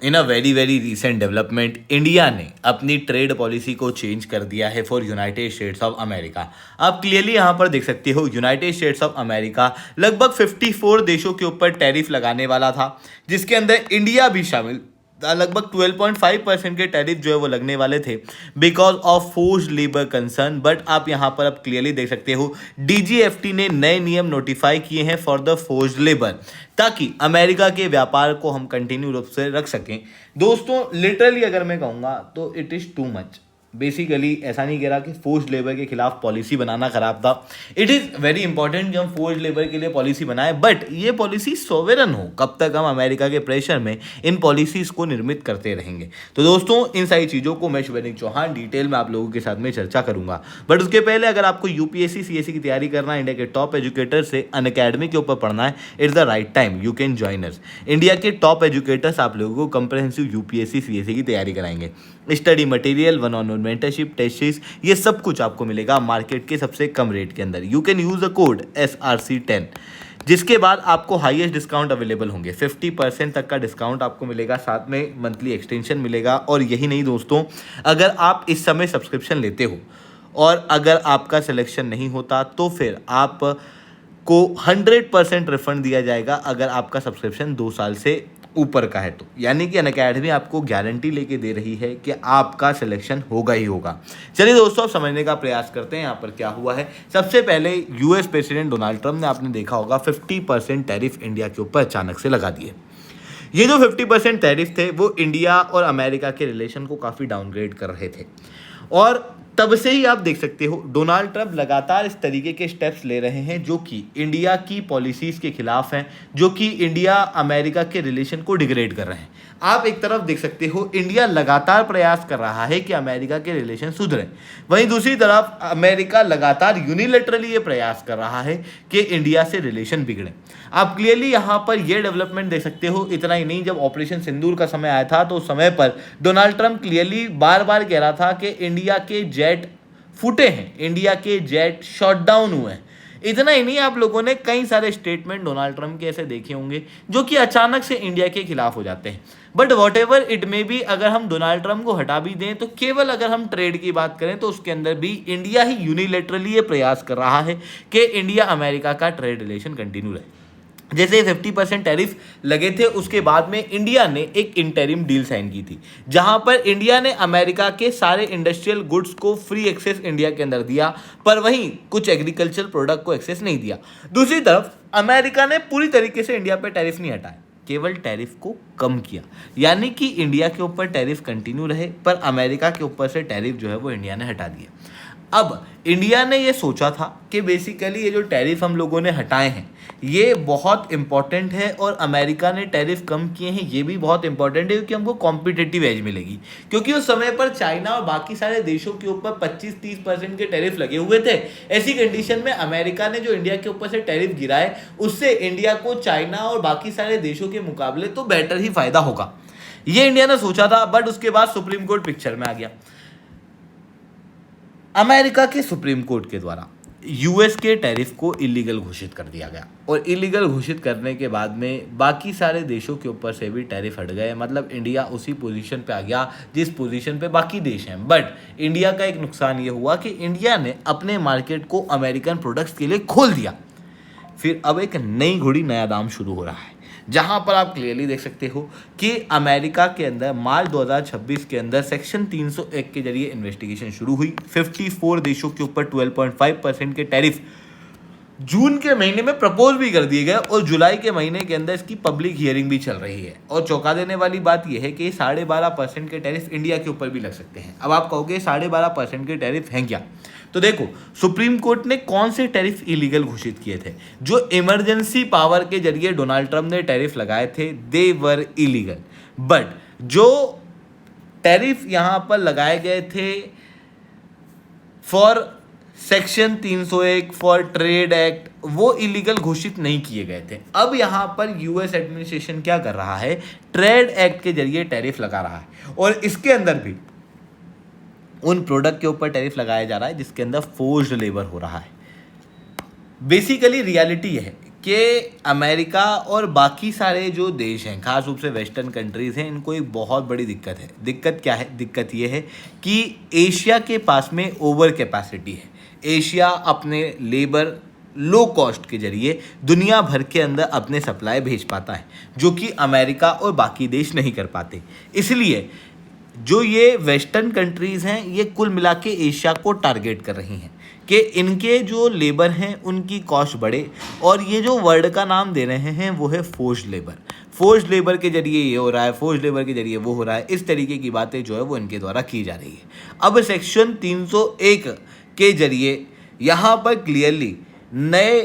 In a very recent development India ने अपनी trade policy को चेंज कर दिया है for United states of America. आप क्लियरली यहाँ पर देख सकते हो यूनाइटेड स्टेट्स ऑफ अमेरिका लगभग 54 देशों के ऊपर टैरिफ लगाने वाला था, जिसके अंदर इंडिया भी शामिल लगभग 12.5% के टैरिफ जो है वो लगने वाले थे because of forced labour concern. But आप यहाँ पर अब क्लियरली देख सकते हो डीजीएफटी ने नए नियम नोटिफाई किए हैं फॉर द फोर्स्ड लेबर, ताकि अमेरिका के व्यापार को हम कंटिन्यू रूप से रख सकें। दोस्तों लिटरली अगर मैं कहूँगा तो it is too much. Basically ऐसा नहीं कह रहा कि फोर्स्ड लेबर के खिलाफ पॉलिसी बनाना खराब था। इट इज़ वेरी इंपॉर्टेंट कि हम फोर्स्ड लेबर के लिए पॉलिसी बनाएं, बट ये पॉलिसी सोवेरन हो। कब तक हम अमेरिका के प्रेशर में इन पॉलिसीज को निर्मित करते रहेंगे। तो दोस्तों इन सारी चीज़ों को मैं शुभेंद्र चौहान डिटेल में आप लोगों के साथ में चर्चा करूंगा। बट उसके पहले अगर आपको यूपीएससी सीएससी की तैयारी करना है, इंडिया के टॉप एजुकेटर से अनअकैडमी के ऊपर पढ़ना है, it's the right time, you can join us. India के टॉप एजुकेटर्स आप लोगों को कंप्रहेंसिव यूपीएससी सीएससी की तैयारी कराएंगे। Study material, one on one mentorship, test series, ये सब कुछ आपको मिलेगा मार्केट के सबसे कम रेट के अंदर। You can use a code SRC10, जिसके बाद आपको हाईएस्ट डिस्काउंट अवेलेबल होंगे। 50% तक का डिस्काउंट आपको मिलेगा, साथ में मंथली एक्सटेंशन मिलेगा। और यही नहीं दोस्तों, अगर आप इस समय सब्सक्रिप्शन लेते हो और अगर आपका सिलेक्शन नहीं होता तो फिर आप को 100% रिफंड दिया जाएगा अगर आपका सब्सक्रिप्शन 2 साल से ऊपर का है तो। यानी कि अनअकैडमी आपको गारंटी लेके दे रही है कि आपका सिलेक्शन होगा ही होगा। चलिए दोस्तों अब समझने का प्रयास करते हैं यहाँ पर क्या हुआ है। सबसे पहले यूएस प्रेसिडेंट डोनाल्ड ट्रंप ने, आपने देखा होगा, 50% टैरिफ इंडिया के ऊपर अचानक से लगा दिए। ये जो 50% टैरिफ थे वो इंडिया और अमेरिका के रिलेशन को काफ़ी डाउनग्रेड कर रहे थे। और तब से ही आप देख सकते हो डोनाल्ड ट्रंप लगातार इस तरीके के स्टेप्स ले रहे हैं जो कि इंडिया की पॉलिसीज़ के खिलाफ हैं, जो कि इंडिया अमेरिका के रिलेशन को डिग्रेड कर रहे हैं। आप एक तरफ देख सकते हो इंडिया लगातार प्रयास कर रहा है कि अमेरिका के रिलेशन सुधरें, वहीं दूसरी तरफ अमेरिका लगातार यूनिलैटरली ये प्रयास कर रहा है कि इंडिया से रिलेशन बिगड़े। आप क्लियरली यहाँ पर ये डेवलपमेंट देख सकते हो। इतना ही नहीं, जब ऑपरेशन सिंदूर का समय आया था तो उस समय पर डोनाल्ड ट्रंप क्लियरली बार बार कह रहा था कि इंडिया के जेट फूटे हैं, इंडिया के जेट शॉट डाउन हुए हैं। इतना ही नहीं, आप लोगों ने कई सारे स्टेटमेंट डोनाल्ड ट्रंप के ऐसे देखे होंगे जो कि अचानक से इंडिया के खिलाफ हो जाते हैं। But what ever it may be, अगर हम डोनाल्ड ट्रंप को हटा भी दें तो केवल अगर हम ट्रेड की बात करें तो उसके अंदर भी इंडिया ही यूनिलैटरली ये प्रयास कर रहा है कि इंडिया अमेरिका का ट्रेड रिलेशन कंटिन्यू रहे। जैसे 50% टैरिफ लगे थे, उसके बाद में इंडिया ने एक इंटरिम डील साइन की थी जहां पर इंडिया ने अमेरिका के सारे इंडस्ट्रियल गुड्स को फ्री एक्सेस इंडिया के अंदर दिया, पर वहीं कुछ एग्रीकल्चर प्रोडक्ट को एक्सेस नहीं दिया। दूसरी तरफ अमेरिका ने पूरी तरीके से इंडिया पर टैरिफ नहीं हटाया, केवल टैरिफ को कम किया। यानी कि इंडिया के ऊपर टैरिफ कंटिन्यू रहे, पर अमेरिका के ऊपर से टैरिफ जो है वो इंडिया ने हटा दिया। अब इंडिया ने ये सोचा था कि बेसिकली ये जो टैरिफ हम लोगों ने हटाए हैं ये बहुत इंपॉर्टेंट है, और अमेरिका ने टैरिफ कम किए हैं ये भी बहुत इंपॉर्टेंट है क्योंकि हमको कॉम्पिटिटिव एज मिलेगी। क्योंकि उस समय पर चाइना और बाकी सारे देशों के ऊपर 25-30% के टैरिफ लगे हुए थे। ऐसी कंडीशन में अमेरिका ने जो इंडिया के ऊपर से टैरिफ गिराए उससे इंडिया को चाइना और बाकी सारे देशों के मुकाबले तो बेटर ही फायदा होगा, ये इंडिया ने सोचा था। बट उसके बाद सुप्रीम कोर्ट पिक्चर में आ गया। अमेरिका के सुप्रीम कोर्ट के द्वारा यूएस के टैरिफ को इलीगल घोषित कर दिया गया, और इलीगल घोषित करने के बाद में बाकी सारे देशों के ऊपर से भी टैरिफ हट गए। मतलब इंडिया उसी पोजीशन पे आ गया जिस पोजीशन पे बाकी देश हैं। बट इंडिया का एक नुकसान ये हुआ कि इंडिया ने अपने मार्केट को अमेरिकन प्रोडक्ट्स के लिए खोल दिया। फिर अब एक नई घोड़ी नया दाम शुरू हो रहा है, जहां पर आप क्लियरली देख सकते हो कि अमेरिका के अंदर मार्च 2026 के अंदर सेक्शन 301 के जरिए इन्वेस्टिगेशन शुरू हुई। 54 देशों के ऊपर 12.5% के टैरिफ जून के महीने में प्रपोज भी कर दिए गए, और जुलाई के महीने के अंदर इसकी पब्लिक हियरिंग भी चल रही है। और चौंका देने वाली बात यह है कि 12.5% के टैरिफ इंडिया के ऊपर भी लग सकते हैं। अब आप कहोगे 12.5% के टैरिफ हैं क्या, तो देखो सुप्रीम कोर्ट ने कौन से टैरिफ इलीगल घोषित किए थे। जो इमरजेंसी पावर के जरिए डोनाल्ड ट्रंप ने टैरिफ लगाए थे दे वर इलीगल, बट जो टैरिफ यहां पर लगाए गए थे for section 301 for trade act वो इलीगल घोषित नहीं किए गए थे। अब यहां पर यूएस एडमिनिस्ट्रेशन क्या कर रहा है, ट्रेड एक्ट के जरिए टैरिफ लगा रहा है, और इसके अंदर भी उन प्रोडक्ट के ऊपर टैरिफ लगाया जा रहा है जिसके अंदर फोर्स्ड लेबर हो रहा है। बेसिकली रियलिटी यह है कि अमेरिका और बाकी सारे जो देश हैं, खास रूप से वेस्टर्न कंट्रीज़ हैं, इनको एक बहुत बड़ी दिक्कत है। दिक्कत क्या है? दिक्कत ये है कि एशिया के पास में ओवर कैपेसिटी है। एशिया अपने लेबर लो कॉस्ट के जरिए दुनिया भर के अंदर अपने सप्लाई भेज पाता है, जो कि अमेरिका और बाकी देश नहीं कर पाते। इसलिए जो ये वेस्टर्न कंट्रीज़ हैं, ये कुल मिला के एशिया को टारगेट कर रही हैं कि इनके जो लेबर हैं उनकी कॉस्ट बढ़े, और ये जो वर्ड का नाम दे रहे हैं वो है फोर्स्ड लेबर। फोर्स्ड लेबर के जरिए ये हो रहा है, फोर्स्ड लेबर के जरिए वो हो रहा है, इस तरीके की बातें जो है वो इनके द्वारा की जा रही है। अब सेक्शन 301 के जरिए यहाँ पर क्लियरली नए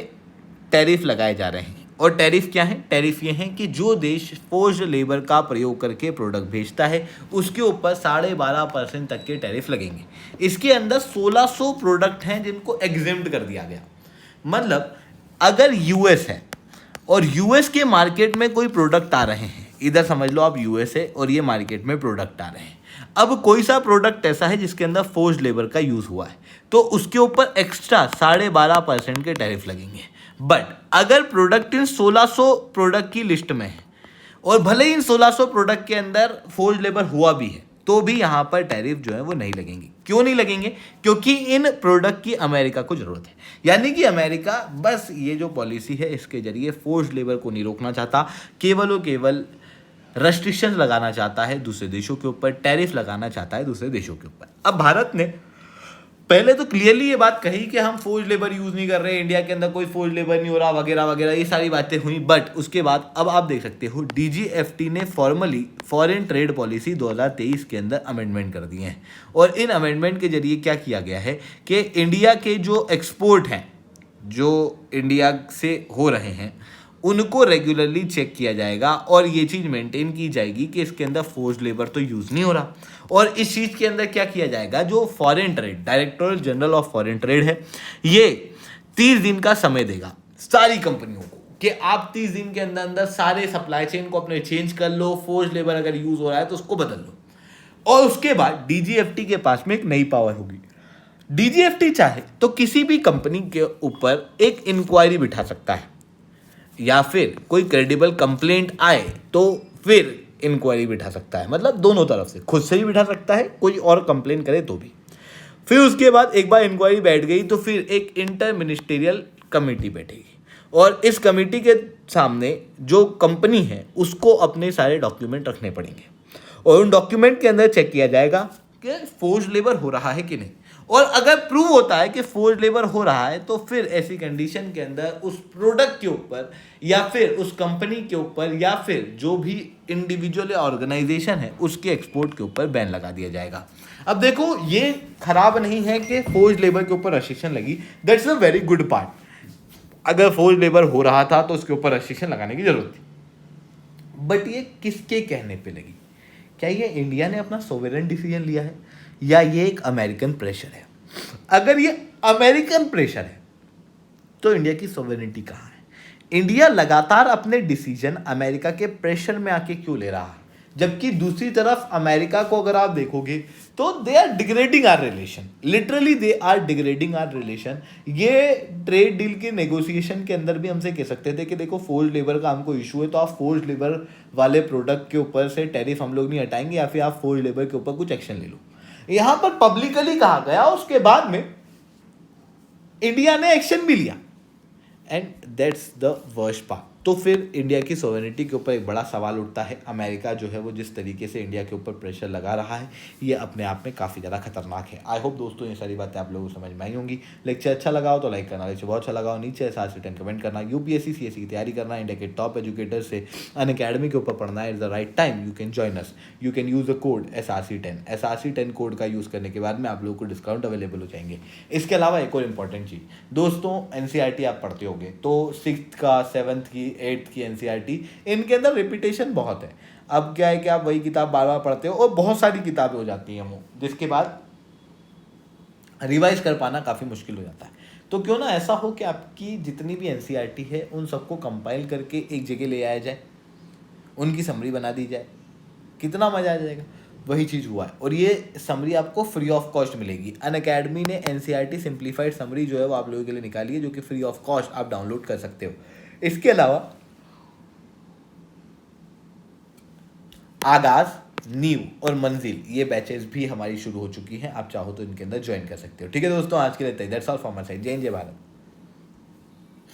टैरिफ लगाए जा रहे हैं। और टैरिफ क्या है? टैरिफ ये है कि जो देश फोर्स्ड लेबर का प्रयोग करके प्रोडक्ट भेजता है उसके ऊपर 12.5% तक के टैरिफ लगेंगे। इसके अंदर 1600 प्रोडक्ट हैं जिनको एग्जेम्प्ट कर दिया गया। मतलब अगर यूएस है और यूएस के मार्केट में कोई प्रोडक्ट आ रहे हैं, इधर समझ लो आप यूएस है और ये मार्केट में प्रोडक्ट आ रहे हैं, अब कोई सा प्रोडक्ट ऐसा है जिसके अंदर फोर्स्ड लेबर का यूज़ हुआ है तो उसके ऊपर एक्स्ट्रा 12.5% के टैरिफ लगेंगे। बट अगर प्रोडक्ट इन 1600 प्रोडक्ट की लिस्ट में है और भले ही इन 1600 प्रोडक्ट के अंदर फोर्स्ड लेबर हुआ भी है तो भी यहाँ पर टैरिफ जो है वो नहीं लगेंगे। क्यों नहीं लगेंगे? क्योंकि इन प्रोडक्ट की अमेरिका को ज़रूरत है। यानी कि अमेरिका बस ये जो पॉलिसी है इसके जरिए फोर्स्ड लेबर को नहीं रोकना चाहता, केवल और केवल रेस्ट्रिक्शन लगाना चाहता है दूसरे देशों के ऊपर, टैरिफ लगाना चाहता है दूसरे देशों के ऊपर। अब भारत ने पहले तो क्लियरली ये बात कही कि हम फोर्स्ड लेबर यूज़ नहीं कर रहे, इंडिया के अंदर कोई फोर्स्ड लेबर नहीं हो रहा वगैरह वगैरह, ये सारी बातें हुई। बट उसके बाद अब आप देख सकते हो डीजीएफटी ने फॉर्मली फॉरेन ट्रेड पॉलिसी 2023 के अंदर अमेंडमेंट कर दिए हैं। और इन अमेंडमेंट के जरिए क्या किया गया है कि इंडिया के जो एक्सपोर्ट हैं, जो इंडिया से हो रहे हैं, उनको रेगुलरली चेक किया जाएगा और ये चीज़ मेंटेन की जाएगी कि इसके अंदर फोर्स्ड लेबर तो यूज़ नहीं हो रहा। और इस चीज़ के अंदर क्या किया जाएगा, जो foreign trade directorate general of foreign trade है, ये 30 दिन का समय देगा सारी कंपनियों को कि आप 30 दिन के अंदर अंदर सारे सप्लाई चेन को अपने चेंज कर लो, फोर्स्ड लेबर अगर यूज़ हो रहा है तो उसको बदल लो। और उसके बाद डीजीएफटी के पास में एक नई पावर होगी। डीजीएफटी चाहे तो किसी भी कंपनी के ऊपर एक इंक्वायरी बिठा सकता है, या फिर कोई क्रेडिबल कंप्लेंट आए तो फिर इंक्वायरी बिठा सकता है। मतलब दोनों तरफ से, खुद से भी बिठा सकता है, कोई और कंप्लेंट करे तो भी। फिर उसके बाद एक बार इंक्वायरी बैठ गई तो फिर एक इंटर मिनिस्टेरियल कमेटी बैठेगी और इस कमेटी के सामने जो कंपनी है उसको अपने सारे डॉक्यूमेंट रखने पड़ेंगे और उन डॉक्यूमेंट के अंदर चेक किया जाएगा कि फोर्स्ड लेबर हो रहा है कि नहीं। और अगर प्रूव होता है कि फोर्स्ड लेबर हो रहा है तो फिर ऐसी कंडीशन के अंदर उस प्रोडक्ट के ऊपर या फिर उस कंपनी के ऊपर या फिर जो भी इंडिविजुअल या ऑर्गेनाइजेशन है उसके एक्सपोर्ट के ऊपर बैन लगा दिया जाएगा। अब देखो, ये खराब नहीं है कि फोर्स्ड लेबर के ऊपर रेस्ट्रिक्शन लगी, that's a very good part. अगर फोर्स्ड लेबर हो रहा था तो उसके ऊपर रेस्ट्रिक्शन लगाने की जरूरत थी। बट ये किसके कहने पे लगी? क्या ये इंडिया ने अपना सोवरेन डिसीजन लिया है या ये एक अमेरिकन प्रेशर है? अगर ये अमेरिकन प्रेशर है तो इंडिया की सोवरेनिटी कहाँ है? इंडिया लगातार अपने डिसीजन अमेरिका के प्रेशर में आके क्यों ले रहा है, जबकि दूसरी तरफ अमेरिका को अगर आप देखोगे तो they are degrading our relation, literally they are degrading our relation. ये ट्रेड डील के नेगोशिएशन के अंदर भी हमसे कह सकते थे कि देखो फोर्स्ड लेबर का हमको इशू है तो आप फोर्स्ड लेबर वाले प्रोडक्ट के ऊपर से टैरिफ हम लोग नहीं हटाएंगे या फिर आप फोर्स्ड लेबर के ऊपर कुछ एक्शन ले लो। यहां पर पब्लिकली कहा गया, उसके बाद में इंडिया ने एक्शन भी लिया and that's the worst part. तो फिर इंडिया की सोवरेनिटी के ऊपर एक बड़ा सवाल उठता है। अमेरिका जो है वो जिस तरीके से इंडिया के ऊपर प्रेशर लगा रहा है ये अपने आप में काफ़ी ज़्यादा खतरनाक है। आई होप दोस्तों ये सारी बातें आप लोगों को समझ में आई होंगी। लेक्चर अच्छा लगा हो तो लाइक करना, लेक्चर बहुत अच्छा लगा हो नीचे SRC10 कमेंट करना। यूपीएससी सीएससी की तैयारी करना, इंडिया के टॉप एजुकेटर से अनअकैडमी के ऊपर पढ़ना है, is the right time. You can join us, you can use the code SRC10। SRC10 code का यूज़ करने के बाद में आप लोगों को डिस्काउंट अवेलेबल हो जाएंगे। इसके अलावा एक और इंपॉर्टेंट चीज़ दोस्तों, NCERT आप पढ़ते होंगे तो 6th का 7th की 8th की NCERT इनके अंदर रिपीटेशन बहुत है। अब क्या है कि आप वही किताब बार बार पढ़ते हो और बहुत सारी किताबें हो जाती हैं वो, जिसके बाद रिवाइज कर पाना काफ़ी मुश्किल हो जाता है। तो क्यों ना ऐसा हो कि आपकी जितनी भी NCERT है उन सबको कंपाइल करके एक जगह ले आया जाए, उनकी समरी बना दी जाए, कितना मज़ा आ जाएगा। वही चीज़ हुआ है और ये समरी आपको फ्री ऑफ कॉस्ट मिलेगी। अनअकैडमी ने NCERT सिंप्लीफाइड समरी जो है वो आप लोगों के लिए निकाली है, जो कि फ्री ऑफ कॉस्ट आप डाउनलोड कर सकते हो। इसके अलावा आगाज, नींव और मंजिल ये बैचेस भी हमारी शुरू हो चुकी हैं, आप चाहो तो इनके अंदर ज्वाइन कर सकते हो। ठीक है दोस्तों, आज के लिए that's all from my side. जय हिंद, जय भारत।